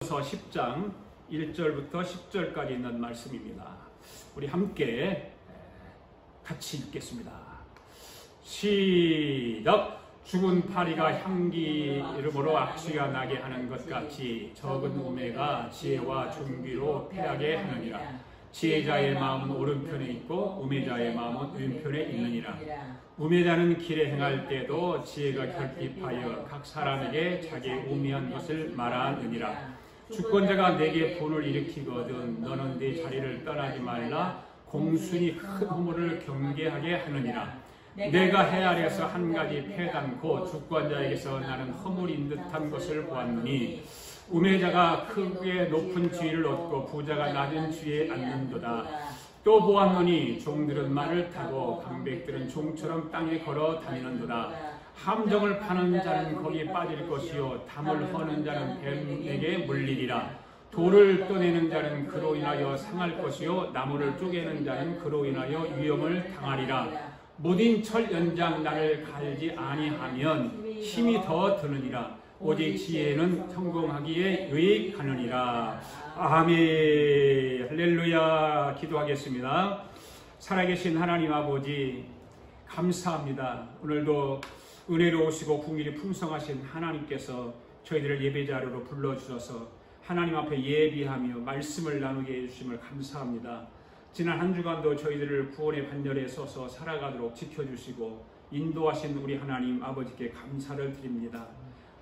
전도서 10장 1절부터 10절까지 있는 말씀입니다. 우리 함께 같이 읽겠습니다. 시작! 죽은 파리가 향기 이름으로 악취가 나게 하는 것 같이 적은 우매가 지혜와 존귀로 패하게 하느니라. 지혜자의 마음은 오른편에 있고 우매자의 마음은 왼편에 있느니라. 우매자는 길에 행할 때도 지혜가 결핍하여 각 사람에게 자기 우매한 것을 말하느니라. 주권자가 내게 분을 일으키거든 너는 네 자리를 떠나지 말라. 공순이 큰 허물을 경계하게 하느니라. 내가 해 아래에서 한 가지 패단코 주권자에게서 나는 허물인 듯한 것을 보았느니 우매자가 크게 높은 지위를 얻고 부자가 낮은 지위에 앉는도다. 또 보았노니 종들은 말을 타고 방백들은 종처럼 땅에 걸어 다니는도다. 함정을 파는 자는 거기에 빠질 것이요 담을 허는 자는 뱀에게 물리리라. 돌을 떠내는 자는 그로 인하여 상할 것이요 나무를 쪼개는 자는 그로 인하여 위험을 당하리라. 무딘 철 연장 나를 갈지 아니하면 힘이 더 드느니라. 오직 지혜는 성공하기에 유익하느니라. 아멘. 할렐루야. 기도하겠습니다. 살아계신 하나님 아버지 감사합니다. 오늘도 은혜로우시고 궁일이 풍성하신 하나님께서 저희들을 예배자료로 불러주셔서 하나님 앞에 예비하며 말씀을 나누게 해주심을 감사합니다. 지난 한 주간도 저희들을 구원의 반열에 서서 살아가도록 지켜주시고 인도하신 우리 하나님 아버지께 감사를 드립니다.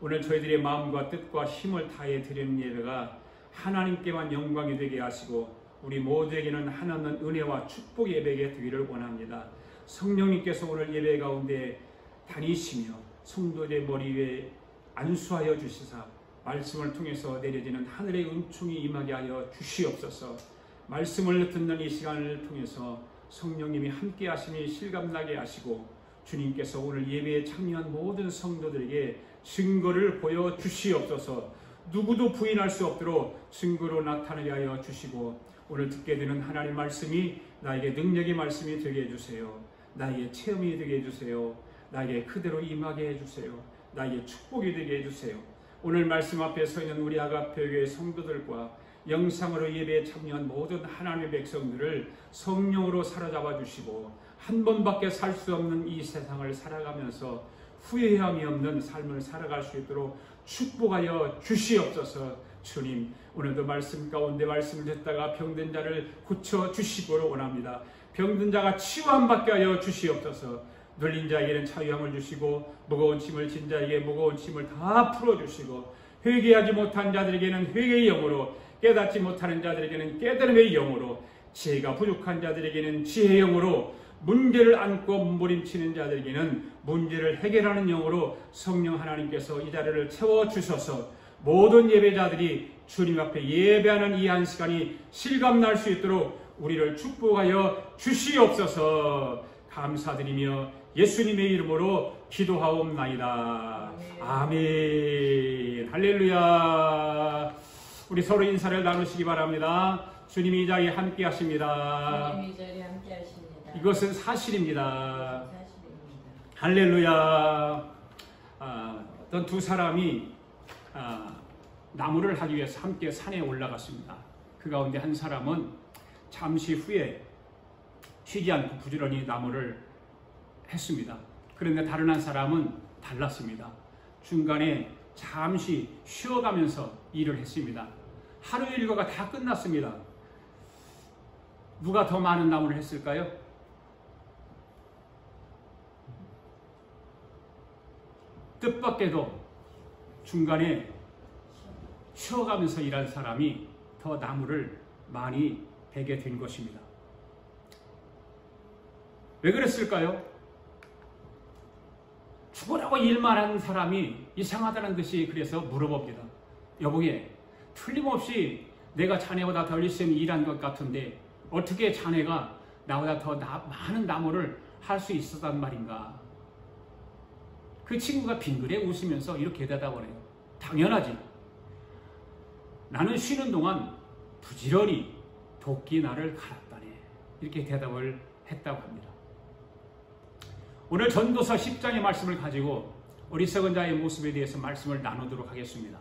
오늘 저희들의 마음과 뜻과 힘을 다해 드리는 예배가 하나님께만 영광이 되게 하시고 우리 모두에게는 하나님 은혜와 축복 예배가 되기를 원합니다. 성령님께서 오늘 예배 가운데 다니시며 성도의 머리 위에 안수하여 주시사 말씀을 통해서 내려지는 하늘의 은총이 임하게 하여 주시옵소서. 말씀을 듣는 이 시간을 통해서 성령님이 함께 하심이 실감나게 하시고 주님께서 오늘 예배에 참여한 모든 성도들에게 증거를 보여주시옵소서. 누구도 부인할 수 없도록 증거로 나타나게 하여 주시고 오늘 듣게 되는 하나님 말씀이 나에게 능력의 말씀이 되게 해주세요. 나에게 체험이 되게 해주세요. 나에게 그대로 임하게 해주세요. 나에게 축복이 되게 해주세요. 오늘 말씀 앞에 서 있는 우리 아가페교회 성도들과 영상으로 예배에 참여한 모든 하나님의 백성들을 성령으로 사로잡아 주시고 한 번밖에 살 수 없는 이 세상을 살아가면서 후회함이 없는 삶을 살아갈 수 있도록 축복하여 주시옵소서. 주님 오늘도 말씀 가운데 말씀을 듣다가 병든 자를 고쳐 주시기를 원합니다. 병든 자가 치유함 받게 하여 주시옵소서. 눌린 자에게는 자유함을 주시고 무거운 짐을 진 자에게 무거운 짐을 다 풀어주시고 회개하지 못한 자들에게는 회개의 영으로 깨닫지 못하는 자들에게는 깨달음의 영으로 지혜가 부족한 자들에게는 지혜의 영으로 문제를 안고 몸부림치는 자들에게는 문제를 해결하는 영으로 성령 하나님께서 이 자리를 채워주셔서 모든 예배자들이 주님 앞에 예배하는 이 한 시간이 실감날 수 있도록 우리를 축복하여 주시옵소서. 감사드리며 예수님의 이름으로 기도하옵나이다. 아멘. 할렐루야. 우리 서로 인사를 나누시기 바랍니다. 주님이 이 자리에 함께 하십니다. 주님이 이 자리에 함께 하십니다. 이것은 사실입니다. 할렐루야. 어떤 두 사람이 나무를 하기 위해서 함께 산에 올라갔습니다. 그 가운데 한 사람은 잠시 후에 쉬지 않고 부지런히 나무를 했습니다. 그런데 다른 한 사람은 달랐습니다. 중간에 잠시 쉬어가면서 일을 했습니다. 하루 일과가 다 끝났습니다. 누가 더 많은 나무를 했을까요? 뜻밖에도 중간에 쉬어가면서 일한 사람이 더 나무를 많이 베게 된 것입니다. 왜 그랬을까요? 죽으라고 일만 하는 사람이 이상하다는 듯이 그래서 물어봅니다. 여보게, 틀림없이 내가 자네보다 더 열심히 일한 것 같은데 어떻게 자네가 나보다 더 많은 나무를 할 수 있었단 말인가? 그 친구가 빙그레 웃으면서 이렇게 대답을 해요. 당연하지. 나는 쉬는 동안 부지런히 도끼 나를 갈았다네. 이렇게 대답을 했다고 합니다. 오늘 전도서 10장의 말씀을 가지고 어리석은 자의 모습에 대해서 말씀을 나누도록 하겠습니다.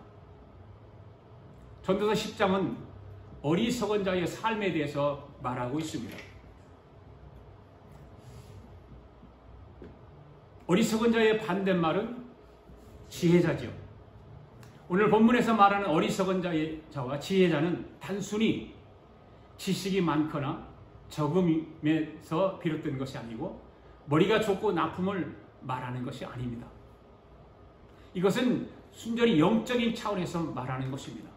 전도서 10장은 어리석은 자의 삶에 대해서 말하고 있습니다. 어리석은 자의 반대말은 지혜자죠. 오늘 본문에서 말하는 어리석은 자와 지혜자는 단순히 지식이 많거나 적음에서 비롯된 것이 아니고 머리가 좁고 나쁨을 말하는 것이 아닙니다. 이것은 순전히 영적인 차원에서 말하는 것입니다.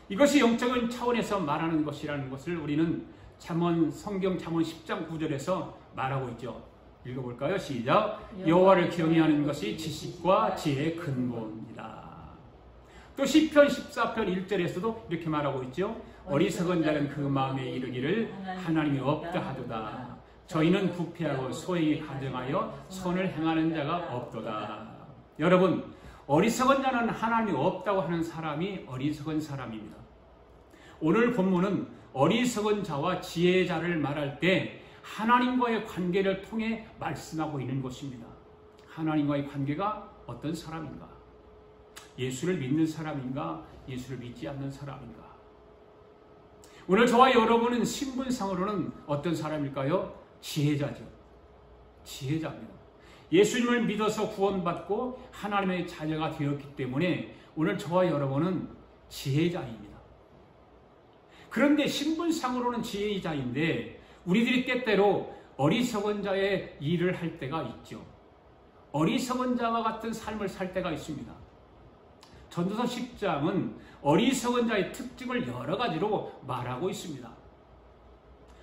이것이 영적인 차원에서 말하는 것이라는 것을 우리는 성경 잠언 10장 9절에서 말하고 있죠. 읽어볼까요? 시작. 여호와를 경외하는 것이 지식과 지혜의 근본이다. 또 시편 14편 1절에서도 이렇게 말하고 있죠. 어리석은 자는 그 마음에 이르기를 하나님이 없다 하도다. 저희는 부패하고 소행이 가증하여 선을 행하는 자가 없도다. 여러분, 어리석은 자는 하나님이 없다고 하는 사람이 어리석은 사람입니다. 오늘 본문은 어리석은 자와 지혜자를 말할 때 하나님과의 관계를 통해 말씀하고 있는 것입니다. 하나님과의 관계가 어떤 사람인가? 예수를 믿는 사람인가? 예수를 믿지 않는 사람인가? 오늘 저와 여러분은 신분상으로는 어떤 사람일까요? 지혜자죠. 지혜자입니다. 예수님을 믿어서 구원받고 하나님의 자녀가 되었기 때문에 오늘 저와 여러분은 지혜자입니다. 그런데 신분상으로는 지혜자인데 우리들이 때때로 어리석은 자의 일을 할 때가 있죠. 어리석은 자와 같은 삶을 살 때가 있습니다. 전도서 10장은 어리석은 자의 특징을 여러 가지로 말하고 있습니다.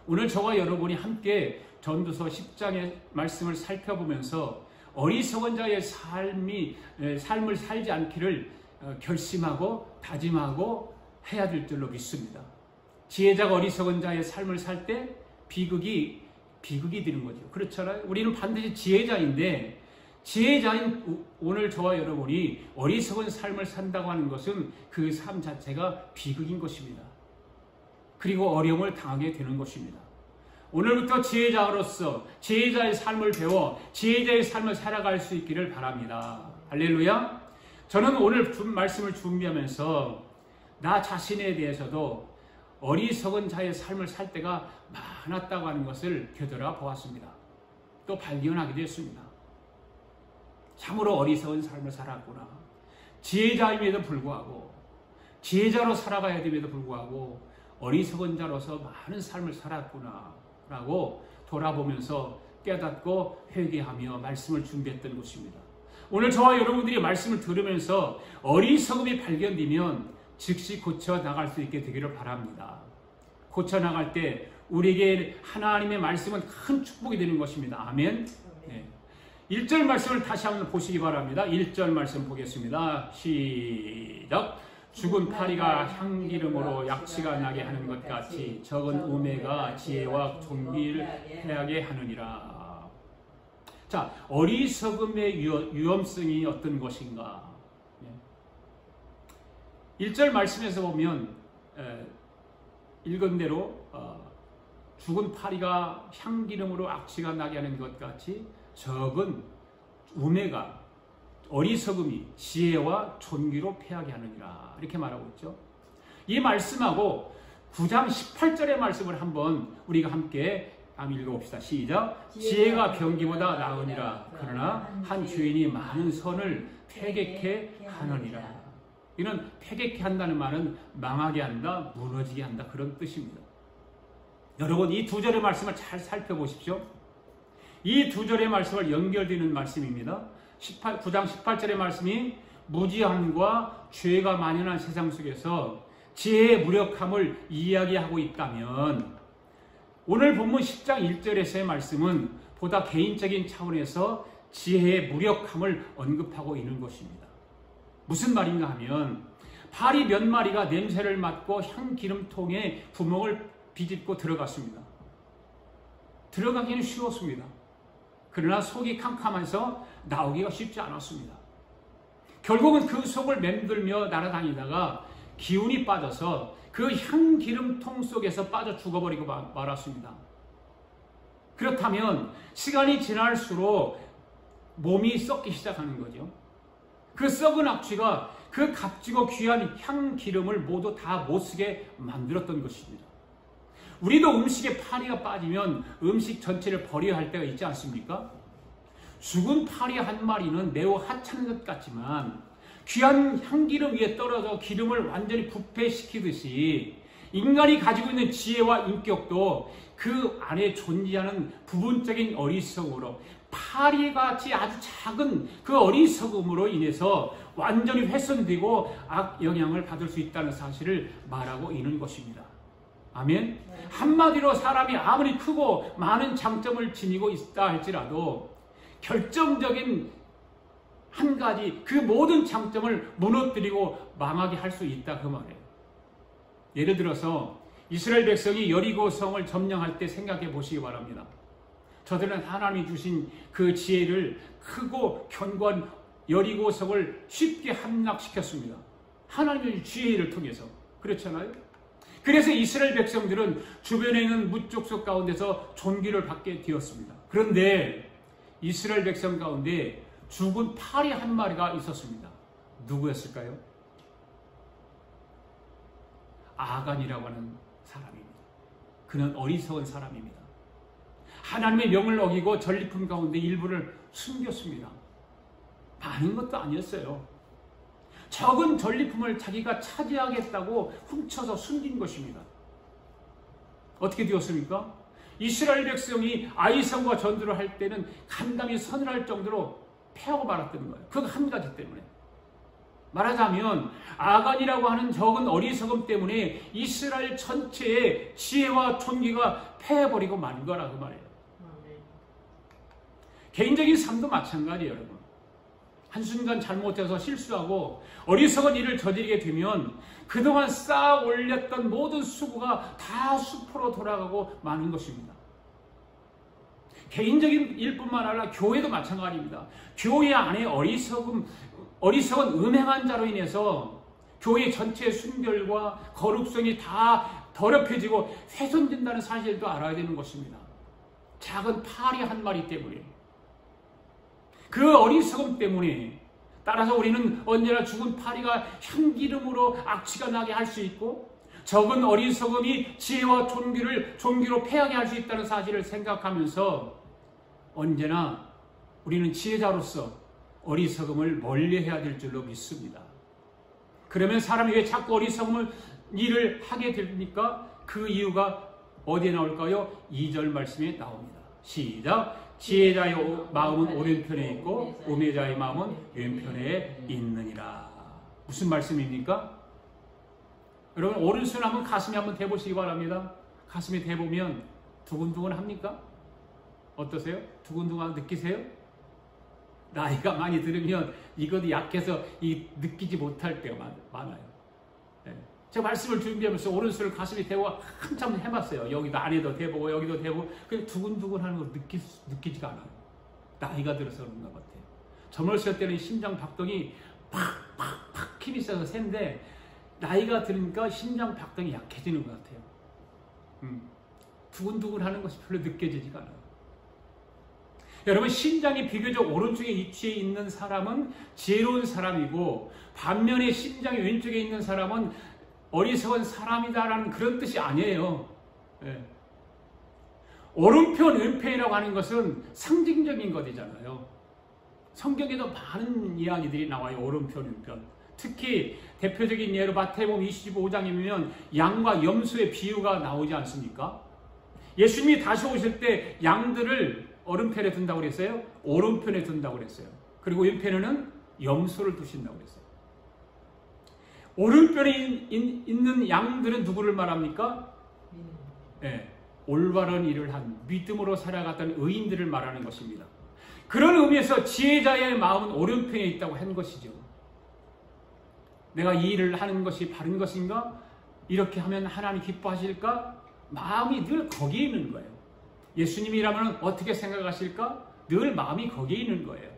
오늘 저와 여러분이 함께 전도서 10장의 말씀을 살펴보면서 어리석은 자의 삶을 살지 않기를 결심하고 다짐하고 해야 될 줄로 믿습니다. 지혜자가 어리석은 자의 삶을 살 때 비극이 되는 거죠. 그렇잖아요. 우리는 반드시 지혜자인데 지혜자인 오늘 저와 여러분이 어리석은 삶을 산다고 하는 것은 그 삶 자체가 비극인 것입니다. 그리고 어려움을 당하게 되는 것입니다. 오늘부터 지혜자로서 지혜자의 삶을 배워 지혜자의 삶을 살아갈 수 있기를 바랍니다. 할렐루야. 저는 오늘 말씀을 준비하면서 나 자신에 대해서도 어리석은 자의 삶을 살 때가 많았다고 하는 것을 되돌아 보았습니다. 또 발견하게 되었습니다. 참으로 어리석은 삶을 살았구나. 지혜자임에도 불구하고 지혜자로 살아가야 됨에도 불구하고 어리석은 자로서 많은 삶을 살았구나 라고 돌아보면서 깨닫고 회개하며 말씀을 준비했던 것입니다. 오늘 저와 여러분들이 말씀을 들으면서 어리석음이 발견되면 즉시 고쳐나갈 수 있게 되기를 바랍니다. 고쳐나갈 때 우리에게 하나님의 말씀은 큰 축복이 되는 것입니다. 아멘. 네. 1절 말씀을 다시 한번 보시기 바랍니다. 1절 말씀 보겠습니다. 시작. 죽은 파리가 향기름으로 약취가 나게 하는 것 같이 적은 우매가 지혜와 존귀를 패하게 하느니라. 자, 어리석음의 위험성이 어떤 것인가? 1절 말씀에서 보면 읽은 대로 죽은 파리가 향기름으로 악취가 나게 하는 것 같이 적은 우매가 어리석음이 지혜와 존귀로 패하게 하느니라 이렇게 말하고 있죠. 이 말씀하고 9장 18절의 말씀을 한번 우리가 함께 읽어봅시다. 시작. 지혜가 병기보다 나으니라. 그러나 한 주인이 많은 선을 패객케 하느니라. 이는 패객케 한다는 말은 망하게 한다, 무너지게 한다 그런 뜻입니다. 여러분 이 두 절의 말씀을 잘 살펴보십시오. 이 두 절의 말씀을 연결되는 말씀입니다. 9장 18절의 말씀이 무지함과 죄가 만연한 세상 속에서 지혜의 무력함을 이야기하고 있다면 오늘 본문 10장 1절에서의 말씀은 보다 개인적인 차원에서 지혜의 무력함을 언급하고 있는 것입니다. 무슨 말인가 하면 파리 몇 마리가 냄새를 맡고 향기름통에 구멍을 비집고 들어갔습니다. 들어가기는 쉬웠습니다. 그러나 속이 캄캄해서 나오기가 쉽지 않았습니다. 결국은 그 속을 맴돌며 날아다니다가 기운이 빠져서 그 향기름통 속에서 빠져 죽어버리고 말았습니다. 그렇다면 시간이 지날수록 몸이 썩기 시작하는 거죠. 그 썩은 악취가 그 값지고 귀한 향기름을 모두 다 못쓰게 만들었던 것입니다. 우리도 음식에 파리가 빠지면 음식 전체를 버려야 할 때가 있지 않습니까? 죽은 파리 한 마리는 매우 하찮은 것 같지만 귀한 향기름 위에 떨어져 기름을 완전히 부패시키듯이 인간이 가지고 있는 지혜와 인격도 그 안에 존재하는 부분적인 어리석음으로 파리같이 아주 작은 그 어리석음으로 인해서 완전히 훼손되고 악 영향을 받을 수 있다는 사실을 말하고 있는 것입니다. 아멘? 한마디로 사람이 아무리 크고 많은 장점을 지니고 있다 할지라도 결정적인 한 가지 그 모든 장점을 무너뜨리고 망하게 할 수 있다 그 말이에요. 예를 들어서 이스라엘 백성이 여리고성을 점령할 때 생각해 보시기 바랍니다. 저들은 하나님이 주신 그 지혜를 크고 견고한 여리고성을 쉽게 함락시켰습니다. 하나님의 지혜를 통해서. 그렇잖아요? 그래서 이스라엘 백성들은 주변에 있는 무족속 가운데서 존귀를 받게 되었습니다. 그런데 이스라엘 백성 가운데 죽은 파리 한 마리가 있었습니다. 누구였을까요? 아간이라고 하는 사람입니다. 그는 어리석은 사람입니다. 하나님의 명을 어기고 전리품 가운데 일부를 숨겼습니다. 많은 것도 아니었어요. 적은 전리품을 자기가 차지하겠다고 훔쳐서 숨긴 것입니다. 어떻게 되었습니까? 이스라엘 백성이 아이성과 전투를 할 때는 감당이 서늘할 정도로 패하고 말았던 거예요. 그 한 가지 때문에. 말하자면 아간이라고 하는 적은 어리석음 때문에 이스라엘 전체의 지혜와 존귀가 패해버리고 만 거라고 말해요. 개인적인 삶도 마찬가지예요, 여러분. 한순간 잘못해서 실수하고 어리석은 일을 저지르게 되면 그동안 쌓아 올렸던 모든 수고가 다 수포로 돌아가고 마는 것입니다. 개인적인 일뿐만 아니라 교회도 마찬가지입니다. 교회 안에 어리석은 음행한 자로 인해서 교회 전체의 순결과 거룩성이 다 더럽혀지고 훼손된다는 사실도 알아야 되는 것입니다. 작은 파리 한 마리 때문에. 그 어리석음 때문에 따라서 우리는 언제나 죽은 파리가 향기름으로 악취가 나게 할 수 있고 적은 어리석음이 지혜와 존귀로 패하게 할 수 있다는 사실을 생각하면서 언제나 우리는 지혜자로서 어리석음을 멀리해야 될 줄로 믿습니다. 그러면 사람이 왜 자꾸 어리석음을 일을 하게 됩니까? 그 이유가 어디에 나올까요? 2절 말씀에 나옵니다. 시작! 지혜자의 마음은 오른편에 있고 우매자의 마음은 왼편에 있느니라. 무슨 말씀입니까? 여러분 오른손 한번 가슴에 한번 대보시기 바랍니다. 가슴에 대보면 두근두근 합니까? 어떠세요? 두근두근 느끼세요? 나이가 많이 들으면 이것도 약해서 느끼지 못할 때가 많아요. 네. 제가 말씀을 준비하면서 오른손을 가슴에 대고 한참 해봤어요. 여기도 안에도 대보고 여기도 대보고 그냥 두근두근 하는 거 느끼지가 않아요. 나이가 들어서 그런가 같아요. 젊었을 때는 심장 박동이 팍팍팍 힘이 세서 센데 나이가 들으니까 심장 박동이 약해지는 것 같아요. 두근두근 하는 것이 별로 느껴지지가 않아요. 여러분 심장이 비교적 오른쪽에 위치해 있는 사람은 지혜로운 사람이고 반면에 심장이 왼쪽에 있는 사람은 어리석은 사람이다라는 그런 뜻이 아니에요. 네. 오른편 왼편이라고 하는 것은 상징적인 것이잖아요. 성경에도 많은 이야기들이 나와요. 오른편 왼편. 특히 대표적인 예로 마태복음 25장이면 양과 염소의 비유가 나오지 않습니까? 예수님이 다시 오실 때 양들을 오른편에 둔다고 그랬어요? 오른편에 둔다고 그랬어요. 그리고 왼편에는 염소를 두신다고 그랬어요. 오른편에 있는 양들은 누구를 말합니까? 네, 올바른 일을 한 믿음으로 살아갔던 의인들을 말하는 것입니다. 그런 의미에서 지혜자의 마음은 오른편에 있다고 한 것이죠. 내가 이 일을 하는 것이 바른 것인가? 이렇게 하면 하나님 기뻐하실까? 마음이 늘 거기에 있는 거예요. 예수님이라면 어떻게 생각하실까? 늘 마음이 거기에 있는 거예요.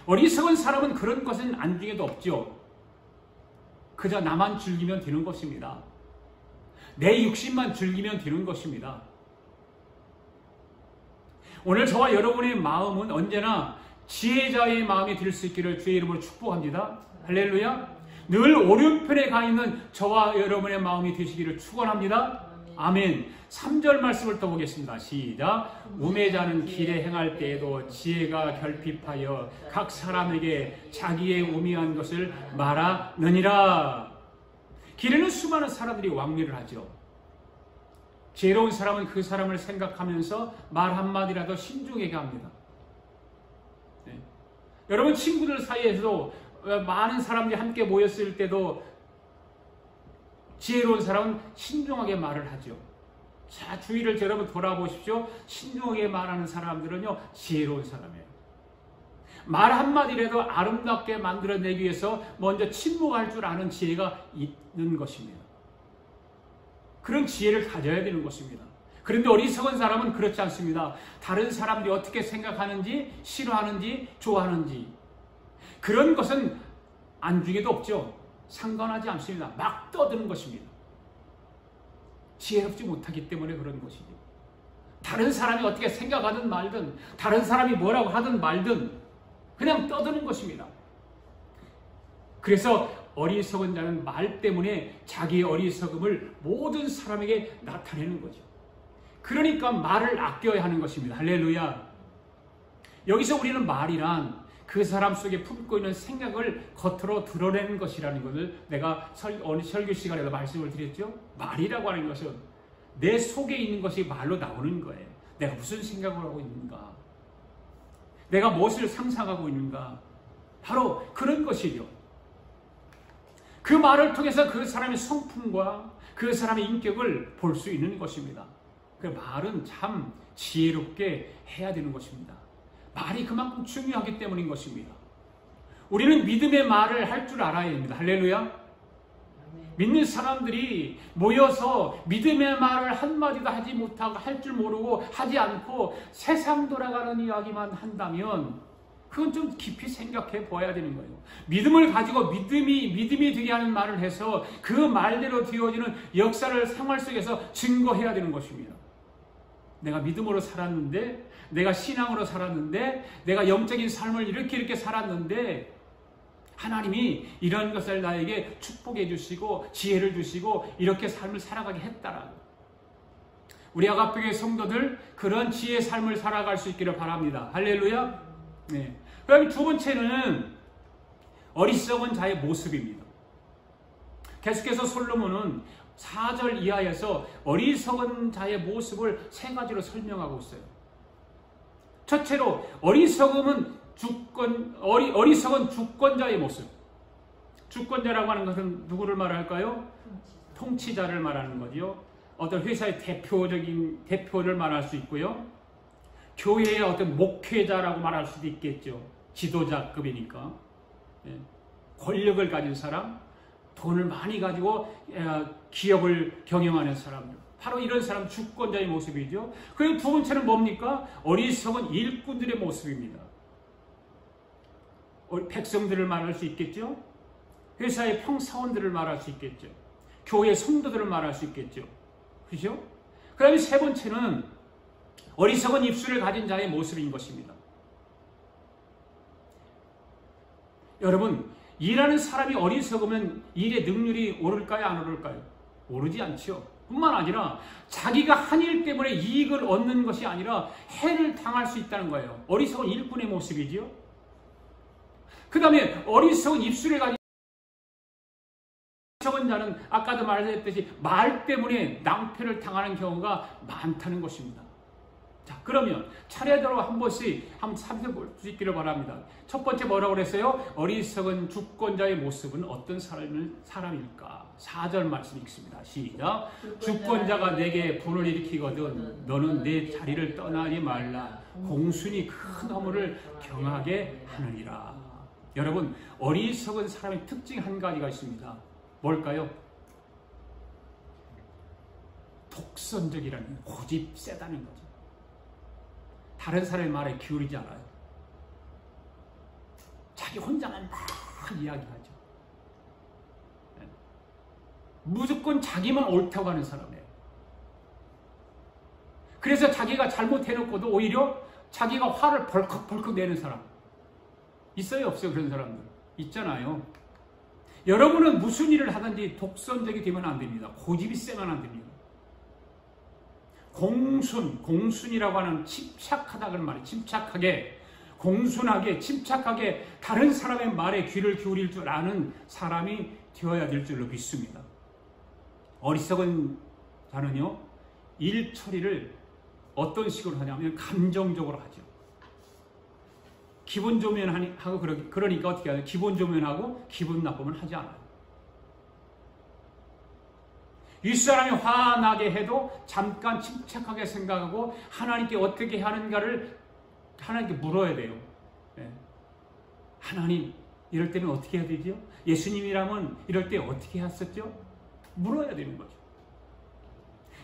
어리석은 사람은 그런 것은 안중에도 없죠. 그저 나만 즐기면 되는 것입니다. 내 육신만 즐기면 되는 것입니다. 오늘 저와 여러분의 마음은 언제나 지혜자의 마음이 들 수 있기를 주의 이름으로 축복합니다. 할렐루야. 늘 오른편에 가 있는 저와 여러분의 마음이 되시기를 축원합니다. 아멘. 3절 말씀을 또 보겠습니다. 시작. 우매자는 길에 행할 때에도 지혜가 결핍하여 각 사람에게 자기의 우매한 것을 말하느니라. 길에는 수많은 사람들이 왕래를 하죠. 지혜로운 사람은 그 사람을 생각하면서 말 한마디라도 신중하게 합니다. 네. 여러분 친구들 사이에서도 많은 사람들이 함께 모였을 때도 지혜로운 사람은 신중하게 말을 하죠. 자, 주위를 여러분 돌아보십시오. 신중하게 말하는 사람들은요, 지혜로운 사람이에요. 말 한마디라도 아름답게 만들어내기 위해서 먼저 침묵할 줄 아는 지혜가 있는 것입니다. 그런 지혜를 가져야 되는 것입니다. 그런데 어리석은 사람은 그렇지 않습니다. 다른 사람들이 어떻게 생각하는지, 싫어하는지, 좋아하는지 그런 것은 안중에도 없죠. 상관하지 않습니다. 막 떠드는 것입니다. 지혜롭지 못하기 때문에 그런 것이죠. 다른 사람이 어떻게 생각하든 말든, 다른 사람이 뭐라고 하든 말든 그냥 떠드는 것입니다. 그래서 어리석은 자는 말 때문에 자기의 어리석음을 모든 사람에게 나타내는 거죠. 그러니까 말을 아껴야 하는 것입니다. 할렐루야. 여기서 우리는 말이란 그 사람 속에 품고 있는 생각을 겉으로 드러내는 것이라는 것을 내가 어느 설교 시간에도 말씀을 드렸죠. 말이라고 하는 것은 내 속에 있는 것이 말로 나오는 거예요. 내가 무슨 생각을 하고 있는가, 내가 무엇을 상상하고 있는가, 바로 그런 것이죠. 그 말을 통해서 그 사람의 성품과 그 사람의 인격을 볼 수 있는 것입니다. 그 말은 참 지혜롭게 해야 되는 것입니다. 말이 그만큼 중요하기 때문인 것입니다. 우리는 믿음의 말을 할 줄 알아야 됩니다. 할렐루야. 믿는 사람들이 모여서 믿음의 말을 한마디도 하지 못하고 할 줄 모르고 하지 않고 세상 돌아가는 이야기만 한다면 그건 좀 깊이 생각해 보아야 되는 거예요. 믿음을 가지고 믿음이 되게 하는 말을 해서 그 말대로 되어지는 역사를 생활 속에서 증거해야 되는 것입니다. 내가 믿음으로 살았는데, 내가 신앙으로 살았는데, 내가 영적인 삶을 이렇게 살았는데 하나님이 이런 것을 나에게 축복해 주시고 지혜를 주시고 이렇게 삶을 살아가게 했다라고. 우리 아가페교회 성도들 그런 지혜의 삶을 살아갈 수 있기를 바랍니다. 할렐루야. 네. 그다음에 두 번째는 어리석은 자의 모습입니다. 계속해서 솔로몬은 4절 이하에서 어리석은 자의 모습을 세 가지로 설명하고 있어요. 첫째로 어리석은 주권자의 모습. 주권자라고 하는 것은 누구를 말할까요? 통치자를 말하는 거죠. 어떤 회사의 대표를 말할 수 있고요. 교회의 어떤 목회자라고 말할 수도 있겠죠. 지도자급이니까. 권력을 가진 사람, 돈을 많이 가지고 기업을 경영하는 사람들. 바로 이런 사람 주권자의 모습이죠. 그리고 두 번째는 뭡니까? 어리석은 일꾼들의 모습입니다. 백성들을 말할 수 있겠죠. 회사의 평사원들을 말할 수 있겠죠. 교회 성도들을 말할 수 있겠죠. 그죠? 그 다음에 세 번째는 어리석은 입술을 가진 자의 모습인 것입니다. 여러분, 일하는 사람이 어리석으면 일의 능률이 오를까요? 안 오를까요? 오르지 않죠. 뿐만 아니라 자기가 한 일 때문에 이익을 얻는 것이 아니라 해를 당할 수 있다는 거예요. 어리석은 일꾼의 모습이지요. 그 다음에 어리석은 입술을 가진 어리석은 자는 아까도 말했듯이 말 때문에 낭패를 당하는 경우가 많다는 것입니다. 자, 그러면 차례대로 한 번씩 한번 살펴볼 수 있기를 바랍니다. 첫 번째 뭐라고 그랬어요? 어리석은 주권자의 모습은 어떤 사람일까? 4절 말씀 읽습니다. 시작. 주권자가 내게 분을 일으키거든 너는 내 자리를 떠나지 말라. 공순히 큰 허물을 경하게 하느니라. 여러분, 어리석은 사람의 특징 한 가지가 있습니다. 뭘까요? 독선적이라는 고집 세다는 거죠. 다른 사람의 말에 기울이지 않아요. 자기 혼자만 막 이야기하죠. 무조건 자기만 옳다고 하는 사람이에요. 그래서 자기가 잘못해놓고도 오히려 자기가 화를 벌컥벌컥 내는 사람. 있어요, 없어요? 그런 사람들 있잖아요. 여러분은 무슨 일을 하든지 독선적이 되면 안 됩니다. 고집이 세면 안 됩니다. 공순이라고 하는 침착하다 그런 말이에요. 침착하게, 공순하게, 침착하게 다른 사람의 말에 귀를 기울일 줄 아는 사람이 되어야 될 줄로 믿습니다. 어리석은 자는요, 일 처리를 어떤 식으로 하냐면 감정적으로 하죠. 기분 좋으면 하고, 그러니까 어떻게 하냐, 기분 좋으면 하고 기분 나쁘면 하지 않아요. 윗사람이 화나게 해도 잠깐 침착하게 생각하고 하나님께 어떻게 하는가를 하나님께 물어야 돼요. 네. 하나님, 이럴 때는 어떻게 해야 되죠? 예수님이라면 이럴 때 어떻게 했었죠? 물어야 되는 거죠.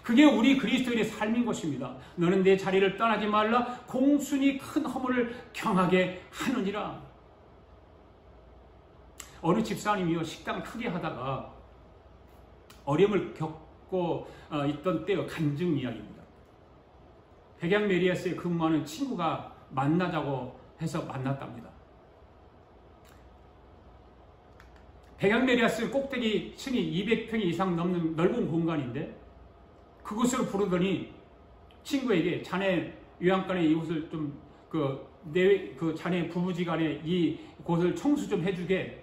그게 우리 그리스도인의 삶인 것입니다. 너는 내 자리를 떠나지 말라. 공순이 큰 허물을 경하게 하느니라. 어느 집사님이요, 식당 크게 하다가 어려움을 겪고 있던 때의 간증 이야기입니다. 백양메리아스에 근무하는 친구가 만나자고 해서 만났답니다. 백양메리아스 꼭대기 층이 200평 이상 넘는 넓은 공간인데 그곳으로 부르더니 친구에게 자네 요양간에 이곳을 좀 자네 부부지간에 이 곳을 청소 좀 해주게,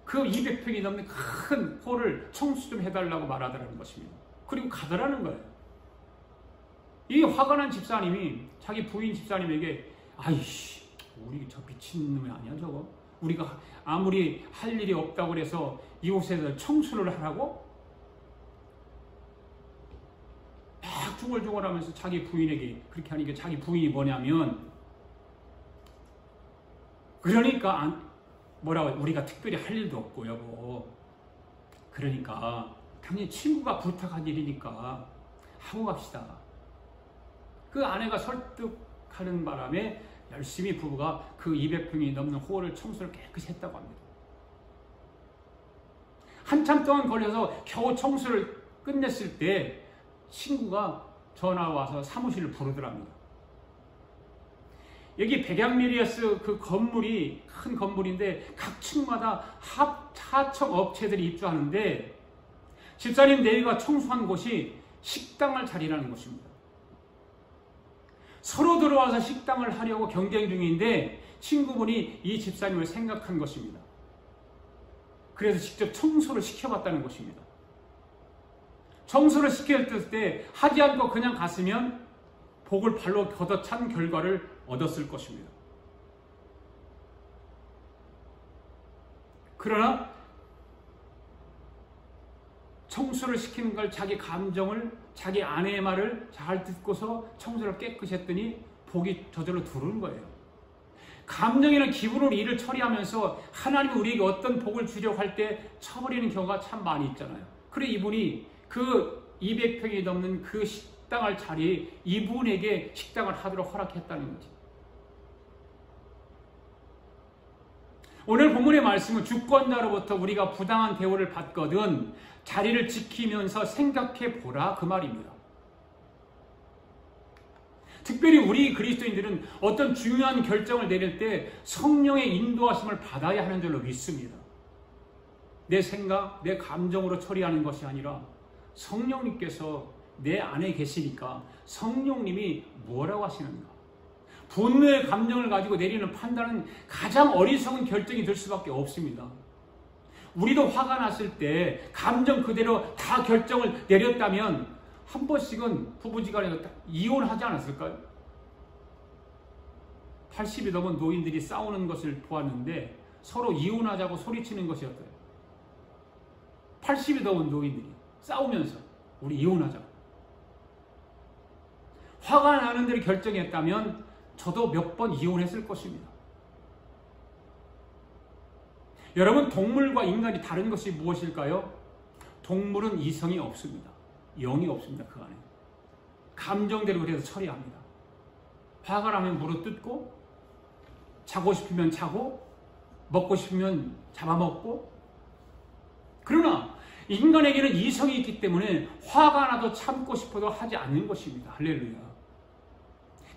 그 200평이 넘는 큰 홀을 청소 좀 해달라고 말하더라는 것입니다. 그리고 가더라는 거예요. 이 화가 난 집사님이 자기 부인 집사님에게, 아이씨, 우리 저 미친놈이 아니야 저거? 우리가 아무리 할 일이 없다고 그래서 이곳에서 청소를 하라고? 막 중얼중얼하면서 자기 부인에게 그렇게 하니까, 자기 부인이 뭐냐면, 그러니까 뭐라고, 우리가 특별히 할 일도 없고 여보, 그러니까 당연히 친구가 부탁한 일이니까 하고 갑시다. 그 아내가 설득하는 바람에 열심히 부부가 그 200평이 넘는 홀을 청소를 깨끗이 했다고 합니다. 한참 동안 걸려서 겨우 청소를 끝냈을 때 친구가 전화 와서 사무실을 부르더랍니다. 여기 백양메리아스 그 건물이 큰 건물인데 각 층마다 하청 업체들이 입주하는데 집사님 내외가 청소한 곳이 식당을 차리라는 것입니다. 서로 들어와서 식당을 하려고 경쟁 중인데 친구분이 이 집사님을 생각한 것입니다. 그래서 직접 청소를 시켜봤다는 것입니다. 청소를 시켰을 때 하지 않고 그냥 갔으면 복을 발로 걷어찬 결과를 얻었을 것입니다. 그러나 청소를 시키는 걸, 자기 감정을, 자기 아내의 말을 잘 듣고서 청소를 깨끗이 했더니 복이 저절로 들어오는 거예요. 감정이나 기분으로 일을 처리하면서 하나님이 우리에게 어떤 복을 주려고 할 때 쳐버리는 경우가 참 많이 있잖아요. 그래 이분이 그 200평이 넘는 그 식당을 자리 이분에게 식당을 하도록 허락했다는 거지. 오늘 본문의 말씀은 주권자로부터 우리가 부당한 대우를 받거든 자리를 지키면서 생각해 보라, 그 말입니다. 특별히 우리 그리스도인들은 어떤 중요한 결정을 내릴 때 성령의 인도하심을 받아야 하는 줄로 믿습니다. 내 생각, 내 감정으로 처리하는 것이 아니라 성령님께서 내 안에 계시니까 성령님이 뭐라고 하시는가? 분노의 감정을 가지고 내리는 판단은 가장 어리석은 결정이 될 수밖에 없습니다. 우리도 화가 났을 때 감정 그대로 다 결정을 내렸다면 한 번씩은 부부지간에 이혼하지 않았을까요? 80이 넘은 노인들이 싸우는 것을 보았는데 서로 이혼하자고 소리치는 것이었어요. 80이 넘은 노인들이 싸우면서 우리 이혼하자. 화가 나는 대로 결정했다면 저도 몇 번 이혼했을 것입니다. 여러분, 동물과 인간이 다른 것이 무엇일까요? 동물은 이성이 없습니다. 영이 없습니다. 그 안에. 감정대로 그래서 처리합니다. 화가 나면 물어뜯고, 자고 싶으면 자고, 먹고 싶으면 잡아먹고. 그러나 인간에게는 이성이 있기 때문에 화가 나도 참고 싶어도 하지 않는 것입니다. 할렐루야.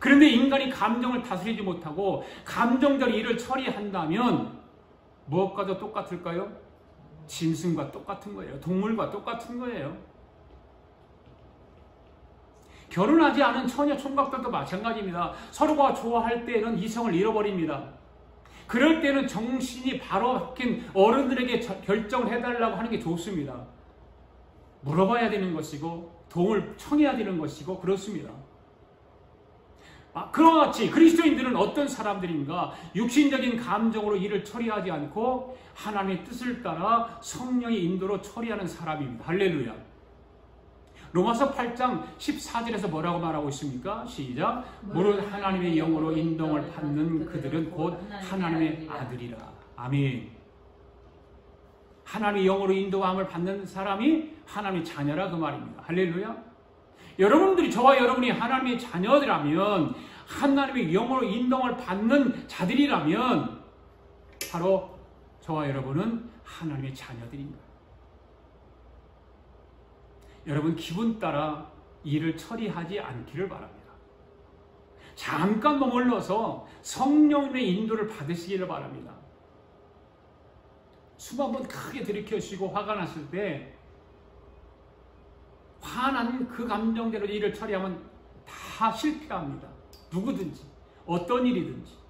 그런데 인간이 감정을 다스리지 못하고 감정대로 일을 처리한다면 무엇과도 똑같을까요? 짐승과 똑같은 거예요. 동물과 똑같은 거예요. 결혼하지 않은 처녀 총각들도 마찬가지입니다. 서로가 좋아할 때는 이성을 잃어버립니다. 그럴 때는 정신이 바로 바뀐 어른들에게 결정을 해달라고 하는 게 좋습니다. 물어봐야 되는 것이고 도움을 청해야 되는 것이고 그렇습니다. 그와 같이 그리스도인들은 어떤 사람들인가? 육신적인 감정으로 일을 처리하지 않고 하나님의 뜻을 따라 성령의 인도로 처리하는 사람입니다. 할렐루야. 로마서 8장 14절에서 뭐라고 말하고 있습니까? 시작. 무릇 하나님의 영으로 인도를 받는 그들은 곧 하나님의 아들이라. 아멘. 하나님의 영으로 인도함을 받는 사람이 하나님의 자녀라 그 말입니다. 할렐루야. 여러분들이 저와 여러분이 하나님의 자녀들이라면 하나님의 영으로 인도를 받는 자들이라면 바로 저와 여러분은 하나님의 자녀들입니다. 여러분 기분 따라 일을 처리하지 않기를 바랍니다. 잠깐 머물러서 성령의 인도를 받으시기를 바랍니다. 숨 한번 크게 들이켜쉬고 화가 났을 때 화난 그 감정대로 일을 처리하면 다 실패합니다. 누구든지 어떤 일이든지.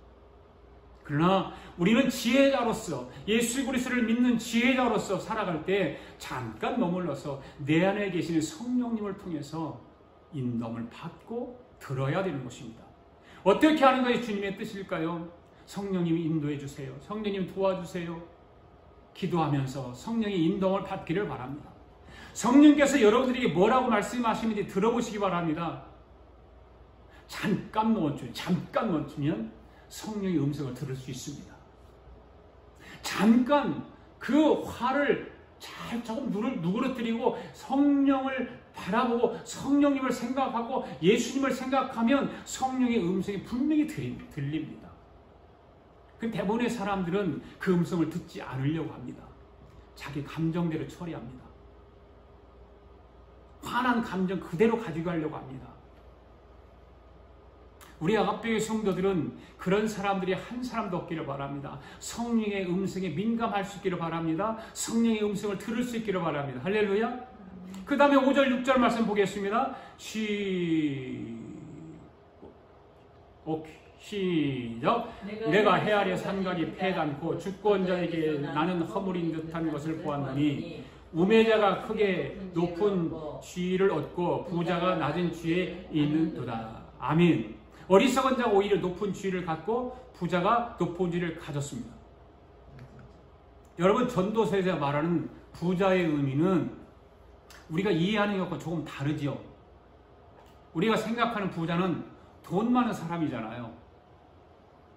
그러나 우리는 지혜자로서 예수 그리스도를 믿는 지혜자로서 살아갈 때 잠깐 머물러서 내 안에 계시는 성령님을 통해서 인도를 받고 들어야 되는 것입니다. 어떻게 하는 것이 주님의 뜻일까요? 성령님이 인도해 주세요. 성령님 도와주세요. 기도하면서 성령의 인도를 받기를 바랍니다. 성령께서 여러분들에게 뭐라고 말씀하시는지 들어보시기 바랍니다. 잠깐 멈추면 성령의 음성을 들을 수 있습니다. 잠깐 그 화를 잘 조금 누그러뜨리고 성령을 바라보고 성령님을 생각하고 예수님을 생각하면 성령의 음성이 분명히 들립니다. 그 대부분의 사람들은 그 음성을 듣지 않으려고 합니다. 자기 감정대로 처리합니다. 화난 감정 그대로 가지고 가려고 합니다. 우리 아가페의 성도들은 그런 사람들이 한 사람도 없기를 바랍니다. 성령의 음성에 민감할 수 있기를 바랍니다. 성령의 음성을 들을 수 있기를 바랍니다. 할렐루야. 그 다음에 5절 6절 말씀 보겠습니다. 시작. 내가 해아래 산갈이 패단고 주권자에게 나는 허물인 듯한 것을 보았노니 우매자가 크게 높은 지위를 얻고 부자가 낮은 지위에 있는도다. 아멘. 어리석은 자가 오히려 높은 지위를 갖고 부자가 높은 지위를 가졌습니다. 여러분 전도서에서 말하는 부자의 의미는 우리가 이해하는 것과 조금 다르지요. 우리가 생각하는 부자는 돈 많은 사람이잖아요.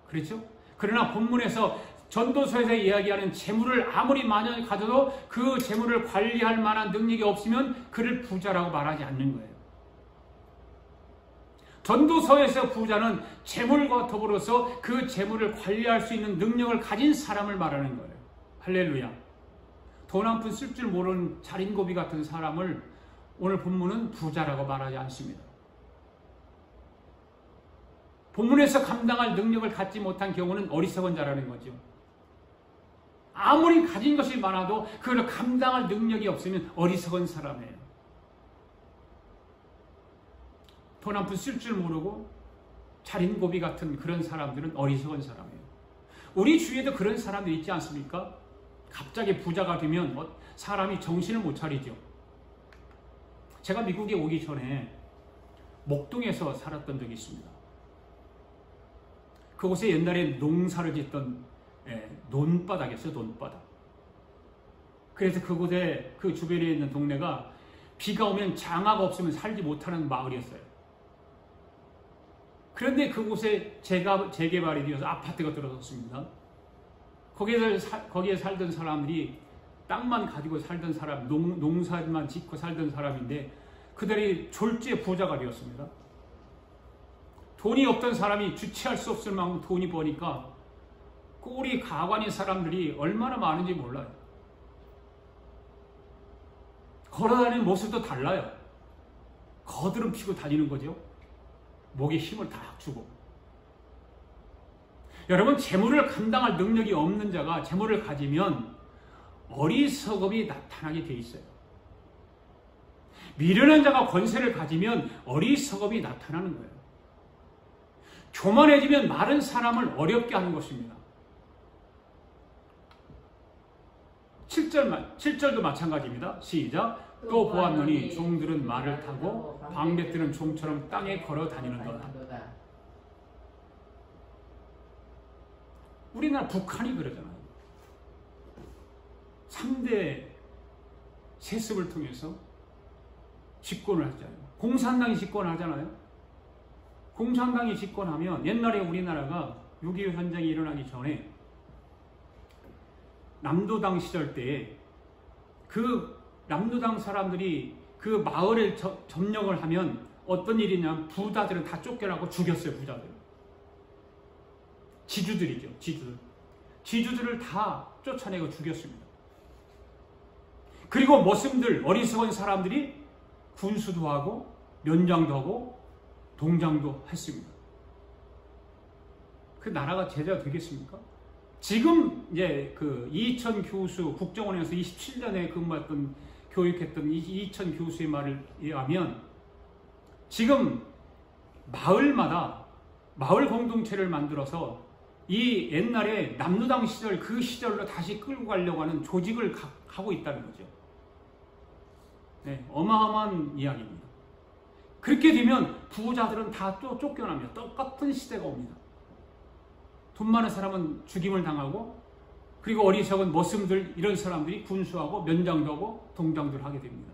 그렇죠? 그러나 본문에서 전도서에서 이야기하는 재물을 아무리 많이 가져도 그 재물을 관리할 만한 능력이 없으면 그를 부자라고 말하지 않는 거예요. 전도서에서 부자는 재물과 더불어서 그 재물을 관리할 수 있는 능력을 가진 사람을 말하는 거예요. 할렐루야. 돈 한 푼 쓸 줄 모르는 자린고비 같은 사람을 오늘 본문은 부자라고 말하지 않습니다. 본문에서 감당할 능력을 갖지 못한 경우는 어리석은 자라는 거죠. 아무리 가진 것이 많아도 그걸 감당할 능력이 없으면 어리석은 사람이에요. 돈 한 푼 쓸 줄 모르고 자린고비 같은 그런 사람들은 어리석은 사람이에요. 우리 주위에도 그런 사람들이 있지 않습니까? 갑자기 부자가 되면 사람이 정신을 못 차리죠. 제가 미국에 오기 전에 목동에서 살았던 적이 있습니다. 그곳에 옛날에 농사를 짓던 논바닥이었어요. 논바닥. 그래서 그곳에 그 주변에 있는 동네가 비가 오면 장화가 없으면 살지 못하는 마을이었어요. 그런데 그곳에 재개발이 되어서 아파트가 들어섰습니다. 거기에 살던 사람들이 땅만 가지고 살던 사람, 농사만 짓고 살던 사람인데 그들이 졸지에 부자가 되었습니다. 돈이 없던 사람이 주체할 수 없을 만큼 돈이 버니까 우리 가관인 사람들이 얼마나 많은지 몰라요. 걸어다니는 모습도 달라요. 거드름 피고 다니는 거죠. 목에 힘을 다 주고. 여러분, 재물을 감당할 능력이 없는 자가 재물을 가지면 어리석음이 나타나게 돼 있어요. 미련한 자가 권세를 가지면 어리석음이 나타나는 거예요. 교만해지면 마른 사람을 어렵게 하는 것입니다. 7절도 마찬가지입니다. 시작. 또 보았노니 종들은 말을 타고 방백들은 종처럼 땅에 걸어 다니는도다. 우리나라 북한이 그러잖아요. 3대 세습을 통해서 집권을 하잖아요. 공산당이 집권하잖아요. 공산당이 집권하면 옛날에 우리나라가 6.25 현장이 일어나기 전에 남도당 시절 때에 그 남도당 사람들이 그 마을을 점령을 하면 어떤 일이냐면 부자들은 다 쫓겨나고 죽였어요. 부자들. 지주들이죠. 지주들을 다 쫓아내고 죽였습니다. 그리고 머슴들, 어리석은 사람들이 군수도 하고 면장도 하고 동장도 했습니다. 그 나라가 제대로 되겠습니까? 지금 이제 그 이천 교수, 국정원에서 27년에 근무했던 교육했던 이천 교수의 말을 의하면 지금 마을마다 마을 공동체를 만들어서 이 옛날에 남루당 시절 그 시절로 다시 끌고 가려고 하는 조직을 하고 있다는 거죠. 네, 어마어마한 이야기입니다. 그렇게 되면 부자들은 다 또 쫓겨납니다. 똑같은 시대가 옵니다. 돈 많은 사람은 죽임을 당하고 그리고 어리석은 머슴들 이런 사람들이 군수하고 면장도 하고 동장도 하게 됩니다.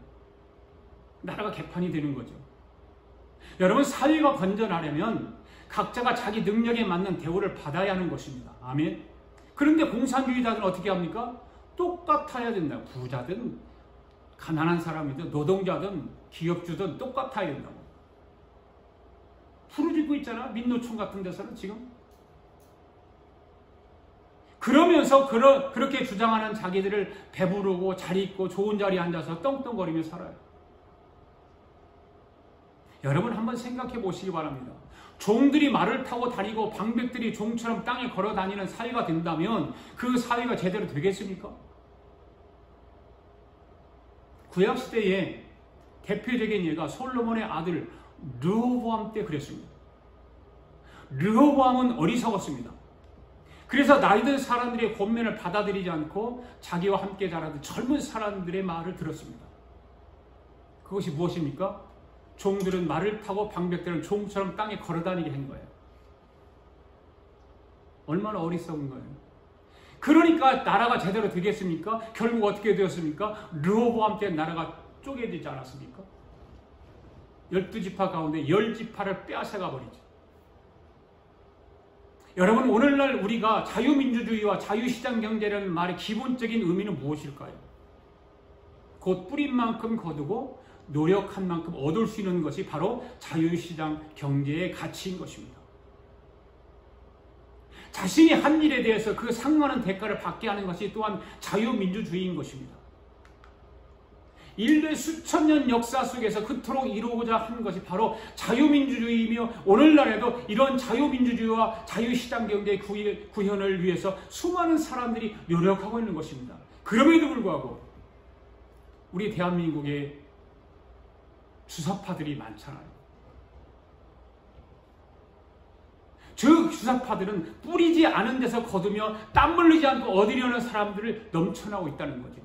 나라가 개판이 되는 거죠. 여러분, 사회가 건전하려면 각자가 자기 능력에 맞는 대우를 받아야 하는 것입니다. 아멘. 그런데 공산주의자들은 어떻게 합니까? 똑같아야 된다. 부자든 가난한 사람이든 노동자든 기업주든 똑같아야 된다고. 부르짖고 있잖아. 민노총 같은 데서는 지금. 그러면서 그렇게 주장하는 자기들을 배부르고 잘 있고 좋은 자리에 앉아서 떵떵거리며 살아요. 여러분, 한번 생각해 보시기 바랍니다. 종들이 말을 타고 다니고 방백들이 종처럼 땅에 걸어 다니는 사회가 된다면 그 사회가 제대로 되겠습니까? 구약시대에 대표적인 예가 솔로몬의 아들 르호보암 때 그랬습니다. 르호보암은 어리석었습니다. 그래서 나이든 사람들의 권면을 받아들이지 않고 자기와 함께 자라던 젊은 사람들의 말을 들었습니다. 그것이 무엇입니까? 종들은 말을 타고 방백들은 종처럼 땅에 걸어다니게 한 거예요. 얼마나 어리석은 거예요. 그러니까 나라가 제대로 되겠습니까? 결국 어떻게 되었습니까? 르호보암 때 나라가 쪼개지지 않았습니까? 12지파 가운데 10지파를 빼앗아가 버리죠. 여러분, 오늘날 우리가 자유민주주의와 자유시장 경제라는 말의 기본적인 의미는 무엇일까요? 곧 뿌린 만큼 거두고 노력한 만큼 얻을 수 있는 것이 바로 자유시장 경제의 가치인 것입니다. 자신이 한 일에 대해서 그 상관한 대가를 받게 하는 것이 또한 자유민주주의인 것입니다. 인류의 수천 년 역사 속에서 그토록 이루고자 한 것이 바로 자유민주주의이며 오늘날에도 이런 자유민주주의와 자유시장 경제의 구현을 위해서 수많은 사람들이 노력하고 있는 것입니다. 그럼에도 불구하고 우리 대한민국에 주사파들이 많잖아요. 즉 주사파들은 뿌리지 않은 데서 거두며 땀 흘리지 않고 얻으려는 사람들을 넘쳐나고 있다는 거죠.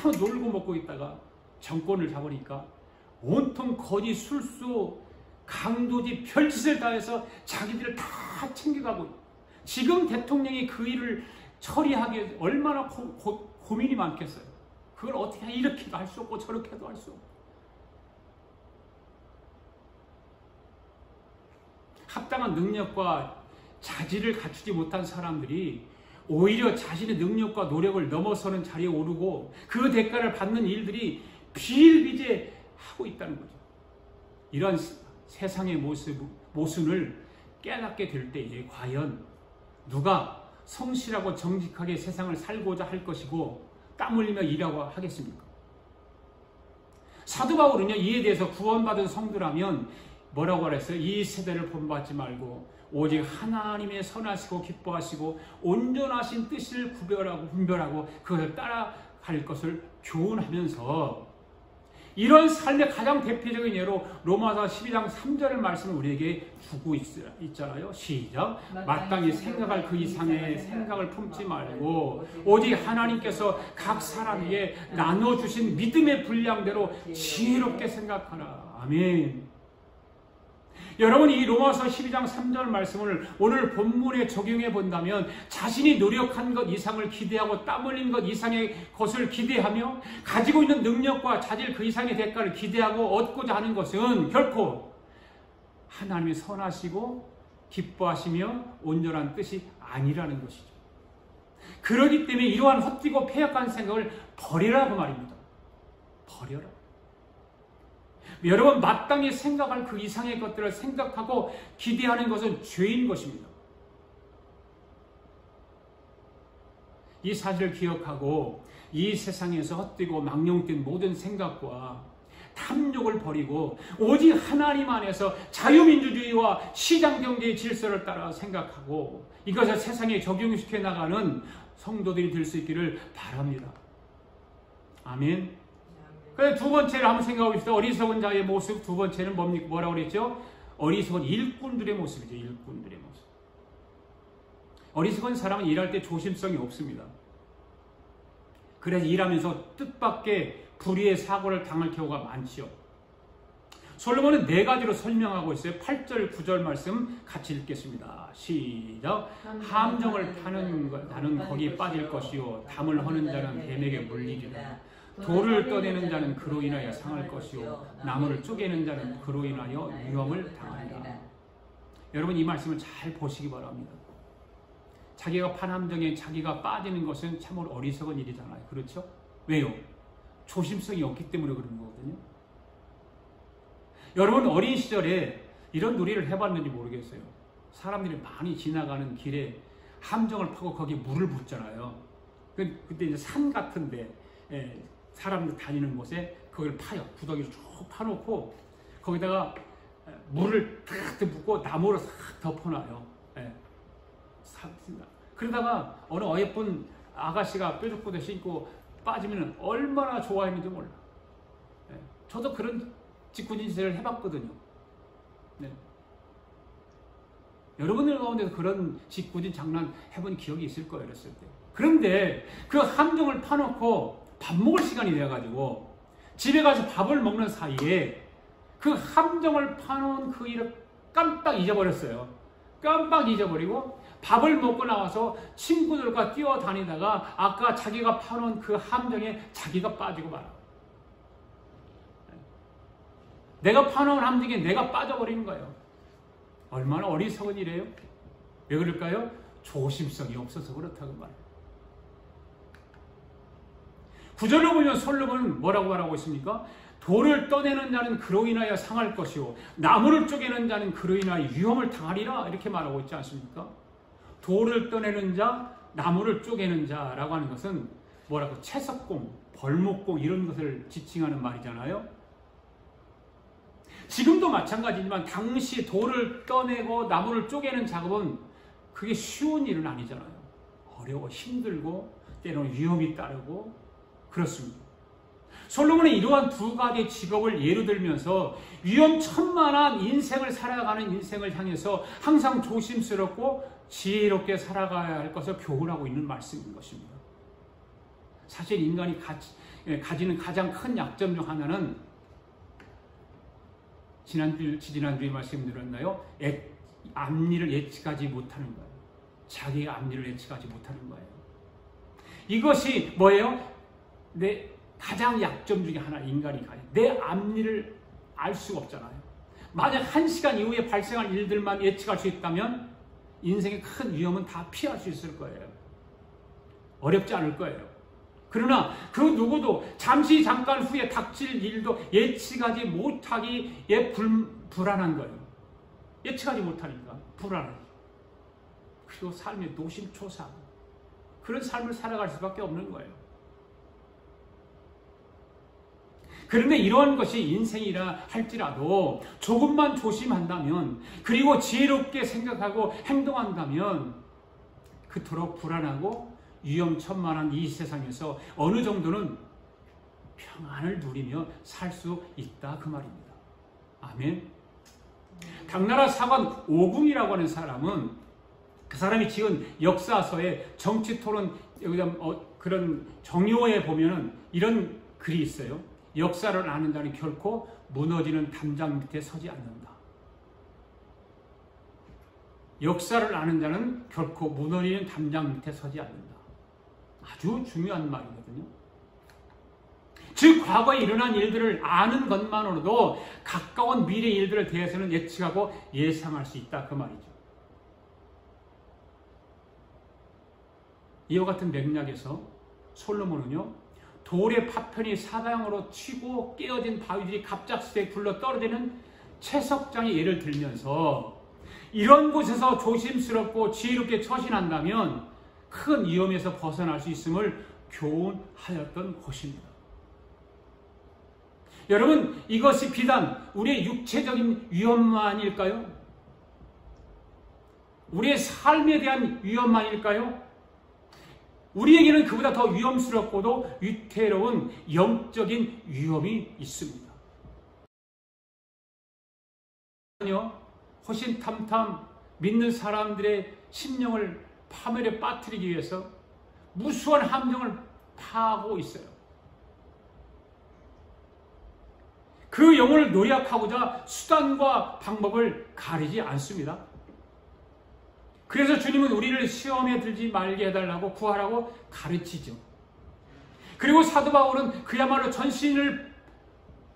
놀고 먹고 있다가 정권을 잡으니까 온통 거지, 술수, 강도지, 별짓을 다해서 자기들을 다 챙겨가고 있고, 지금 대통령이 그 일을 처리하기에 얼마나 고민이 많겠어요. 그걸 어떻게 이렇게도 할 수 없고 저렇게도 할 수 없고. 합당한 능력과 자질을 갖추지 못한 사람들이 오히려 자신의 능력과 노력을 넘어서는 자리에 오르고 그 대가를 받는 일들이 비일비재하고 있다는 거죠. 이런 세상의 모순을 깨닫게 될 때에 과연 누가 성실하고 정직하게 세상을 살고자 할 것이고 땀 흘리며 일하고 하겠습니까? 사도 바울은요, 이에 대해서 구원받은 성도라면 뭐라고 그랬어요? 이 세대를 본받지 말고 오직 하나님의 선하시고 기뻐하시고 온전하신 뜻을 분별하고 그것을 따라갈 것을 교훈하면서, 이런 삶의 가장 대표적인 예로 로마서 12장 3절의 말씀을 우리에게 주고 있잖아요. 시작. 마땅히 생각할 그 이상의 생각을 품지 말고 오직 하나님께서 각 사람에게 나눠주신 믿음의 분량대로 지혜롭게 생각하라. 아멘. 여러분, 이 로마서 12장 3절 말씀을 오늘 본문에 적용해 본다면 자신이 노력한 것 이상을 기대하고 땀 흘린 것 이상의 것을 기대하며 가지고 있는 능력과 자질 그 이상의 대가를 기대하고 얻고자 하는 것은 결코 하나님이 선하시고 기뻐하시며 온전한 뜻이 아니라는 것이죠. 그렇기 때문에 이러한 헛되고 폐역한 생각을 버리라고 말입니다. 버려라. 여러분, 마땅히 생각할 그 이상의 것들을 생각하고 기대하는 것은 죄인 것입니다. 이 사실을 기억하고 이 세상에서 헛되고 망령된 모든 생각과 탐욕을 버리고 오직 하나님 안에서 자유민주주의와 시장경제의 질서를 따라 생각하고 이것을 세상에 적용시켜 나가는 성도들이 될 수 있기를 바랍니다. 아멘. 두 번째를 한번 생각해 봅시다. 어리석은 자의 모습. 두 번째는 뭐라고 그랬죠? 어리석은 일꾼들의 모습이죠. 일꾼들의 모습. 어리석은 사람은 일할 때 조심성이 없습니다. 그래서 일하면서 뜻밖의 불의의 사고를 당할 경우가 많지요. 솔로몬은 4가지로 설명하고 있어요. 8절, 9절 말씀 같이 읽겠습니다. 시작. 함정을 파는 것, 나는 거기에 빠질 것이요 담을 허는 자는 뱀에게 물리리라. 돌을 떠내는 자는 그로 인하여 상할 것이요 나무를 쪼개는 자는 그로 인하여 위험을 당하리라. 여러분, 이 말씀을 잘 보시기 바랍니다. 자기가 판 함정에 자기가 빠지는 것은 참으로 어리석은 일이잖아요. 그렇죠? 왜요? 조심성이 없기 때문에 그런 거거든요. 여러분, 어린 시절에 이런 놀이를 해봤는지 모르겠어요. 사람들이 많이 지나가는 길에 함정을 파고 거기에 물을 붓잖아요. 그때 이제 산 같은데 사람들 다니는 곳에 그걸 파요. 구더기를 쭉 파놓고 거기다가 물을 탁 붓고 나무로 싹 덮어놔요. 그러다가 어느 어예쁜 아가씨가 뾰족부대 신고 빠지면 얼마나 좋아했는지 몰라. 저도 그런 짓궂은 짓을 해봤거든요. 여러분들 가운데서 그런 짓궂은 장난 해본 기억이 있을 거예요. 어렸을 때. 그런데 그 함정을 파놓고 밥 먹을 시간이 되어가지고 집에 가서 밥을 먹는 사이에 그 함정을 파놓은 그 일을 깜빡 잊어버렸어요. 깜빡 잊어버리고 밥을 먹고 나와서 친구들과 뛰어다니다가 아까 자기가 파놓은 그 함정에 자기가 빠지고 말아. 내가 파놓은 함정에 내가 빠져버리는 거예요. 얼마나 어리석은 일이에요? 왜 그럴까요? 조심성이 없어서 그렇다고 말해요. 9절로 보면 솔로몬은 뭐라고 말하고 있습니까? 돌을 떠내는 자는 그로 인하여 상할 것이요 나무를 쪼개는 자는 그로 인하여 위험을 당하리라 이렇게 말하고 있지 않습니까? 돌을 떠내는 자, 나무를 쪼개는 자라고 하는 것은 뭐라고 채석공, 벌목공 이런 것을 지칭하는 말이잖아요. 지금도 마찬가지지만 당시 돌을 떠내고 나무를 쪼개는 작업은 그게 쉬운 일은 아니잖아요. 어려워, 힘들고 때로는 위험이 따르고 그렇습니다. 솔로몬은 이러한 2가지 직업을 예로 들면서 위험천만한 인생을 살아가는 인생을 향해서 항상 조심스럽고 지혜롭게 살아가야 할 것을 교훈하고 있는 말씀인 것입니다. 사실 인간이 가지는 가장 큰 약점 중 하나는 지난주에 말씀드렸나요? 앞일을 예측하지 못하는 거예요. 자기의 앞일을 예측하지 못하는 거예요. 이것이 뭐예요? 내 가장 약점 중에 하나 인간이 가요. 내 앞일을 알 수가 없잖아요. 만약 1시간 이후에 발생할 일들만 예측할 수 있다면 인생의 큰 위험은 다 피할 수 있을 거예요. 어렵지 않을 거예요. 그러나 그 누구도 잠깐 후에 닥칠 일도 예측하지 못하기에 불안한 거예요. 예측하지 못하니까 불안해요. 그리고 삶의 노심초사 그런 삶을 살아갈 수밖에 없는 거예요. 그런데 이러한 것이 인생이라 할지라도 조금만 조심한다면, 그리고 지혜롭게 생각하고 행동한다면 그토록 불안하고 위험천만한 이 세상에서 어느 정도는 평안을 누리며 살 수 있다 그 말입니다. 아멘. 당나라 사관 오궁이라고 하는 사람은, 그 사람이 지은 역사서에 정치토론 그런 정요에 보면은 이런 글이 있어요. 역사를 아는 자는 결코 무너지는 담장 밑에 서지 않는다. 역사를 아는 자는 결코 무너지는 담장 밑에 서지 않는다. 아주 중요한 말이거든요. 즉 과거에 일어난 일들을 아는 것만으로도 가까운 미래 일들에 대해서는 예측하고 예상할 수 있다 그 말이죠. 이와 같은 맥락에서 솔로몬은요, 돌의 파편이 사방으로 튀고 깨어진 바위들이 갑작스레 굴러 떨어지는 채석장의 예를 들면서 이런 곳에서 조심스럽고 지혜롭게 처신한다면 큰 위험에서 벗어날 수 있음을 교훈하였던 것입니다. 여러분, 이것이 비단 우리의 육체적인 위험만일까요? 우리의 삶에 대한 위험만일까요? 우리에게는 그보다 더 위험스럽고도 위태로운 영적인 위험이 있습니다. 호신탐탐 믿는 사람들의 심령을 파멸에 빠뜨리기 위해서 무수한 함정을 파하고 있어요. 그 영혼을 노력하고자 수단과 방법을 가리지 않습니다. 그래서 주님은 우리를 시험에 들지 말게 해달라고 구하라고 가르치죠. 그리고 사도 바울은 그야말로 전신을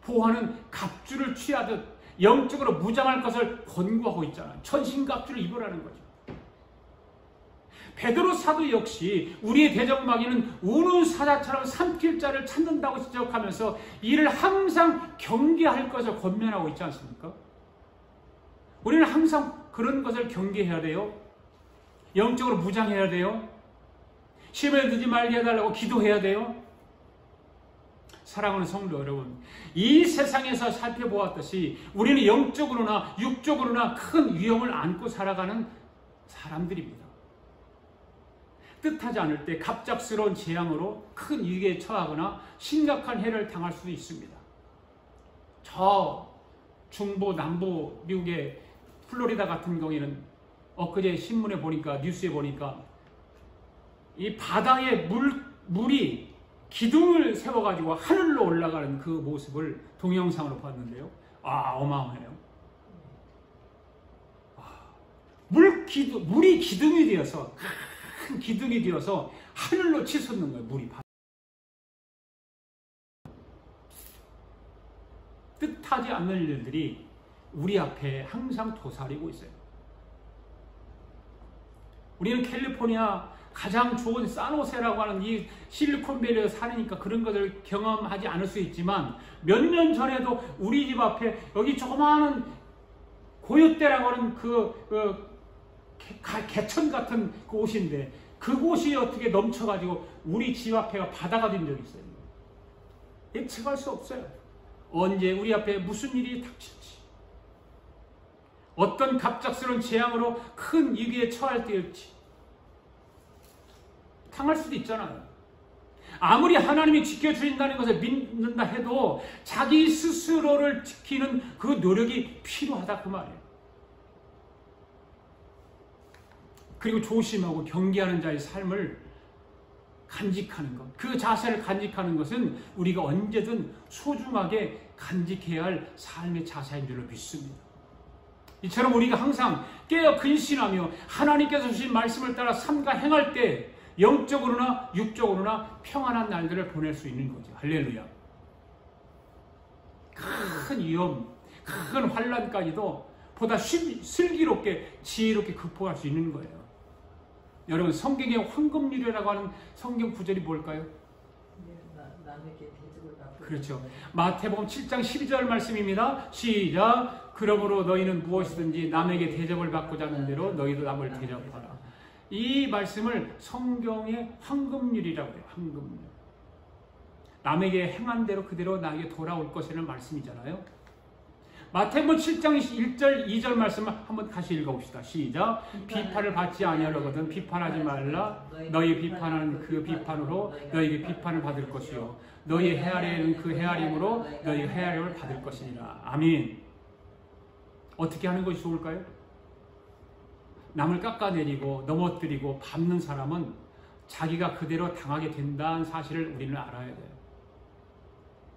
보호하는 갑주를 취하듯 영적으로 무장할 것을 권고하고 있잖아요. 전신갑주를 입으라는 거죠. 베드로 사도 역시 우리의 대적마귀는 우는 사자처럼 삼킬 자를 찾는다고 지적하면서 이를 항상 경계할 것을 권면하고 있지 않습니까? 우리는 항상 그런 것을 경계해야 돼요. 영적으로 무장해야 돼요. 시험에 들지 말게 해달라고 기도해야 돼요. 사랑하는 성도 여러분, 이 세상에서 살펴보았듯이 우리는 영적으로나 육적으로나 큰 위험을 안고 살아가는 사람들입니다. 뜻하지 않을 때 갑작스러운 재앙으로 큰 위기에 처하거나 심각한 해를 당할 수도 있습니다. 저 중부, 남부 미국의 플로리다 같은 경우에는 엊그제 신문에 보니까, 뉴스에 보니까 이 바다에 물이 기둥을 세워가지고 하늘로 올라가는 그 모습을 동영상으로 봤는데요. 어마어마해요. 물이 기둥이 되어서, 큰 기둥이 되어서 하늘로 치솟는 거예요. 물이. 뜻하지 않는 일들이 우리 앞에 항상 도사리고 있어요. 우리는 캘리포니아 가장 좋은 산호세라고 하는 이 실리콘밸리에 사니까 그런 것을 경험하지 않을 수 있지만, 몇 년 전에도 우리 집 앞에 여기 조그마한 고요대라고 하는 개천 같은 곳인데, 그곳이 어떻게 넘쳐가지고 우리 집 앞에가 바다가 된 적이 있어요. 예측할 수 없어요. 언제 우리 앞에 무슨 일이 닥칠지, 어떤 갑작스러운 재앙으로 큰 위기에 처할 때일지 당할 수도 있잖아요. 아무리 하나님이 지켜주신다는 것을 믿는다 해도 자기 스스로를 지키는 그 노력이 필요하다 그 말이에요. 그리고 조심하고 경계하는 자의 삶을 간직하는 것, 그 자세를 간직하는 것은 우리가 언제든 소중하게 간직해야 할 삶의 자세인 줄로 믿습니다. 이처럼 우리가 항상 깨어 근신하며 하나님께서 주신 말씀을 따라 삼가 행할 때 영적으로나 육적으로나 평안한 날들을 보낼 수 있는 거죠. 할렐루야. 큰 위험, 큰 환난까지도 보다 슬기롭게 지혜롭게 극복할 수 있는 거예요. 여러분, 성경의 황금률이라고 하는 성경 구절이 뭘까요? 남에게 대접을 받고. 그렇죠. 마태복음 7장 12절 말씀입니다. 시작. 그러므로 너희는 무엇이든지 남에게 대접을 받고자 하는 대로 너희도 남을 대접하라. 이 말씀을 성경의 황금률이라고 해요. 황금률. 남에게 행한 대로 그대로 나에게 돌아올 것이라는 말씀이잖아요. 마태복음 7장 1절 2절 말씀을 한번 다시 읽어봅시다. 시작. 비판을 받지 아니하려거든 비판하지 말라. 너희 비판하는 그 비판으로 너희에게 비판을 받을 것이요 너희 헤아리는 그 헤아림으로 너희 헤아림을 받을 것이니라. 아멘. 어떻게 하는 것이 좋을까요? 남을 깎아내리고 넘어뜨리고 밟는 사람은 자기가 그대로 당하게 된다는 사실을 우리는 알아야 돼요.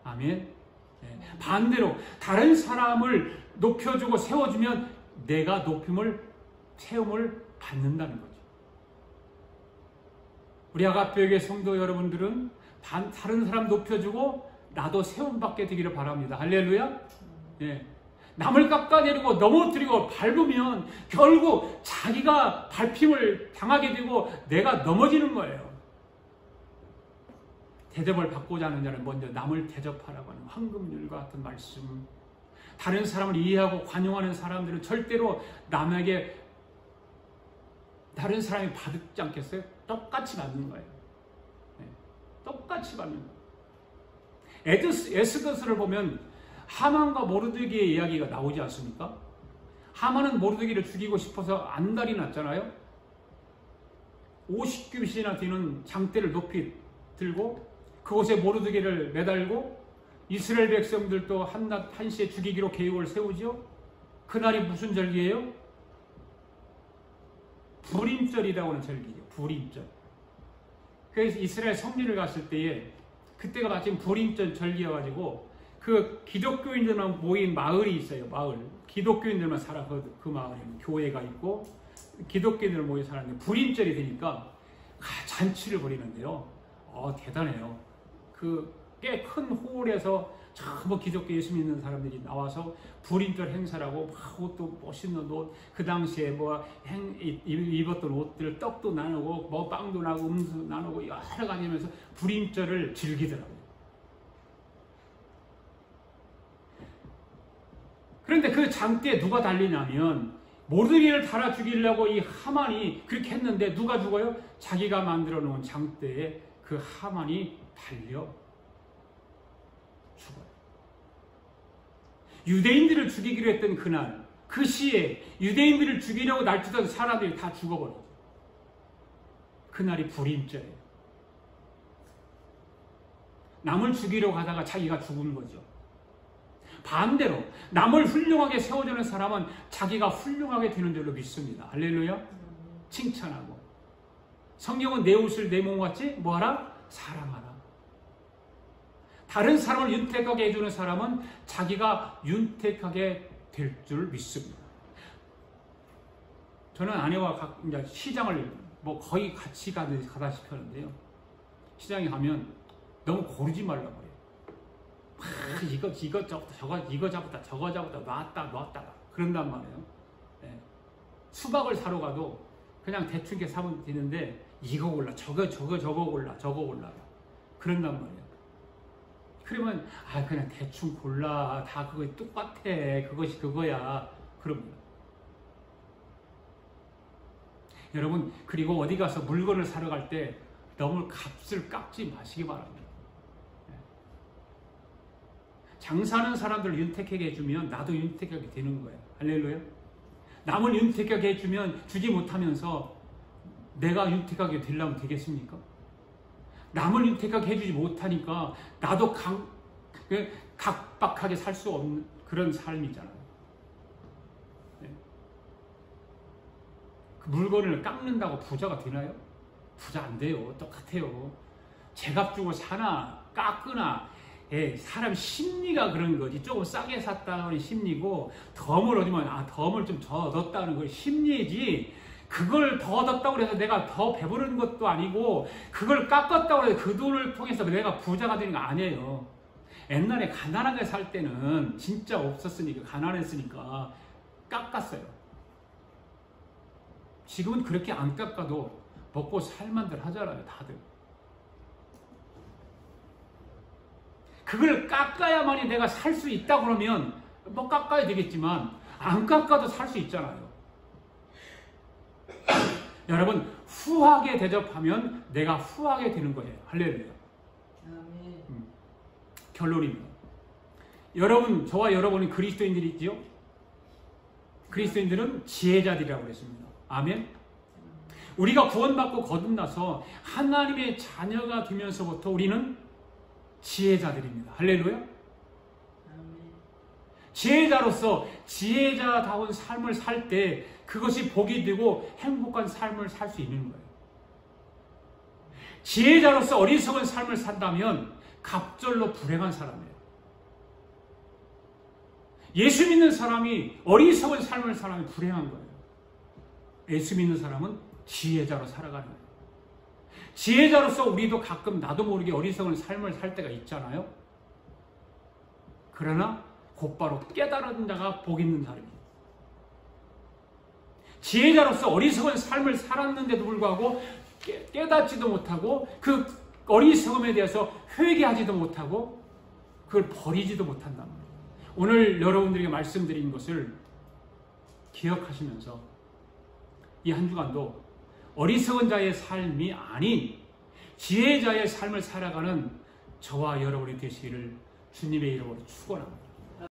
아멘. 네. 반대로 다른 사람을 높여주고 세워주면 내가 세움을 받는다는 거죠. 우리 아가페교회 성도 여러분들은 다른 사람 높여주고 나도 세움받게 되기를 바랍니다. 할렐루야. 네. 남을 깎아내리고 넘어뜨리고 밟으면 결국 자기가 밟힘을 당하게 되고 내가 넘어지는 거예요. 대접을 받고자 하는 자는 먼저 남을 대접하라고 하는 황금률과 같은 말씀. 다른 사람을 이해하고 관용하는 사람들은 절대로 남에게 다른 사람이 받지 않겠어요? 똑같이 받는 거예요. 네. 똑같이 받는 거예요. 에스더스를 보면 하만과 모르드게의 이야기가 나오지 않습니까? 하만은 모르드게를 죽이고 싶어서 안달이 났잖아요. 50규빗이나 되는 장대를 높이 들고 그곳에 모르드게를 매달고 이스라엘 백성들도 한시에 죽이기로 계획을 세우죠. 그날이 무슨 절기예요? 불임절이라고 하는 절기죠. 불임절. 그래서 이스라엘 성리를 갔을 때에 그때가 마침 불임절 절기여가지고 그 기독교인들만 모인 마을이 있어요. 마을. 기독교인들만 살아. 그 마을에는 교회가 있고 기독교인들 모여 살았는데 불임절이 되니까 잔치를 벌이는데요. 대단해요. 그 꽤 큰 홀에서 전부 기독교 예수 믿는 사람들이 나와서 불임절 행사라고 막 옷도 멋있는 옷, 그 당시에 입었던 옷들 떡도 나누고 뭐 빵도 나고 음수 나누고 여러 가지 하면서 불임절을 즐기더라고요. 그런데 그 장대에 누가 달리냐면 모르드게를 달아 죽이려고 이 하만이 그렇게 했는데 누가 죽어요? 자기가 만들어 놓은 장대에 그 하만이 달려 죽어요. 유대인들을 죽이기로 했던 그날 그 시에 유대인들을 죽이려고 날뛰던 사람들이 다 죽어버려요. 그날이 불임절이에요. 남을 죽이려고 하다가 자기가 죽은 거죠. 반대로 남을 훌륭하게 세워주는 사람은 자기가 훌륭하게 되는 줄로 믿습니다. 할렐루야. 칭찬하고 성경은 내 옷을 내 몸같이 뭐하라? 사랑하라. 다른 사람을 윤택하게 해주는 사람은 자기가 윤택하게 될 줄 믿습니다. 저는 아내와 이제 시장을 거의 같이 가다시피 하는데요. 시장에 가면 너무 고르지 말라고 그래요. 이거 잡았다 저거 잡았다 놨다가 그런단 말이에요. 네. 수박을 사러 가도 그냥 대충 이렇게 사면 되는데 이거 골라 저거 골라 그런단 말이에요. 그러면 그냥 대충 골라 다 그거 똑같아 그것이 그거야 그럽니다. 여러분 그리고 어디 가서 물건을 사러 갈 때 너무 값을 깎지 마시기 바랍니다. 장사하는 사람들을 윤택하게 해주면 나도 윤택하게 되는 거예요. 할렐루야. 남을 윤택하게 해주면 주지 못하면서 내가 윤택하게 되려면 되겠습니까? 남을 윤택하게 해주지 못하니까 나도 각박하게 살 수 없는 그런 삶이잖아요. 네. 그 물건을 깎는다고 부자가 되나요? 부자 안 돼요. 똑같아요. 제값 주고 사나 깎으나 사람 심리가 그런 거지. 조금 싸게 샀다는 심리고 덤을 얻으면 덤을 좀 더 얻었다는 걸 심리지 그걸 더 얻었다고 해서 내가 더 배부른 것도 아니고 그걸 깎았다고 해서 그 돈을 통해서 내가 부자가 되는 거 아니에요. 옛날에 가난하게 살 때는 진짜 없었으니까 가난했으니까 깎았어요. 지금은 그렇게 안 깎아도 먹고 살만들 하잖아요. 다들. 그걸 깎아야만이 내가 살 수 있다 그러면 뭐 깎아야 되겠지만 안 깎아도 살 수 있잖아요. 여러분 후하게 대접하면 내가 후하게 되는 거예요. 할렐루야. 결론입니다. 여러분, 저와 여러분은 그리스도인들이지요? 그리스도인들은 지혜자들이라고 그랬습니다. 아멘? 우리가 구원받고 거듭나서 하나님의 자녀가 되면서부터 우리는 지혜자들입니다. 할렐루야? 지혜자로서 지혜자다운 삶을 살 때 그것이 복이 되고 행복한 삶을 살 수 있는 거예요. 지혜자로서 어리석은 삶을 산다면 갑절로 불행한 사람이에요. 예수 믿는 사람이 어리석은 삶을 살면 불행한 거예요. 예수 믿는 사람은 지혜자로 살아가는 거예요. 지혜자로서 우리도 가끔 나도 모르게 어리석은 삶을 살 때가 있잖아요. 그러나 곧바로 깨달은 자가 복 있는 사람이에요. 지혜자로서 어리석은 삶을 살았는데도 불구하고 깨닫지도 못하고 그 어리석음에 대해서 회개하지도 못하고 그걸 버리지도 못한단 말이에요. 오늘 여러분들에게 말씀드린 것을 기억하시면서 이 한 주간도 어리석은 자의 삶이 아닌 지혜자의 삶을 살아가는 저와 여러분이 되시기를 주님의 이름으로 축원합니다.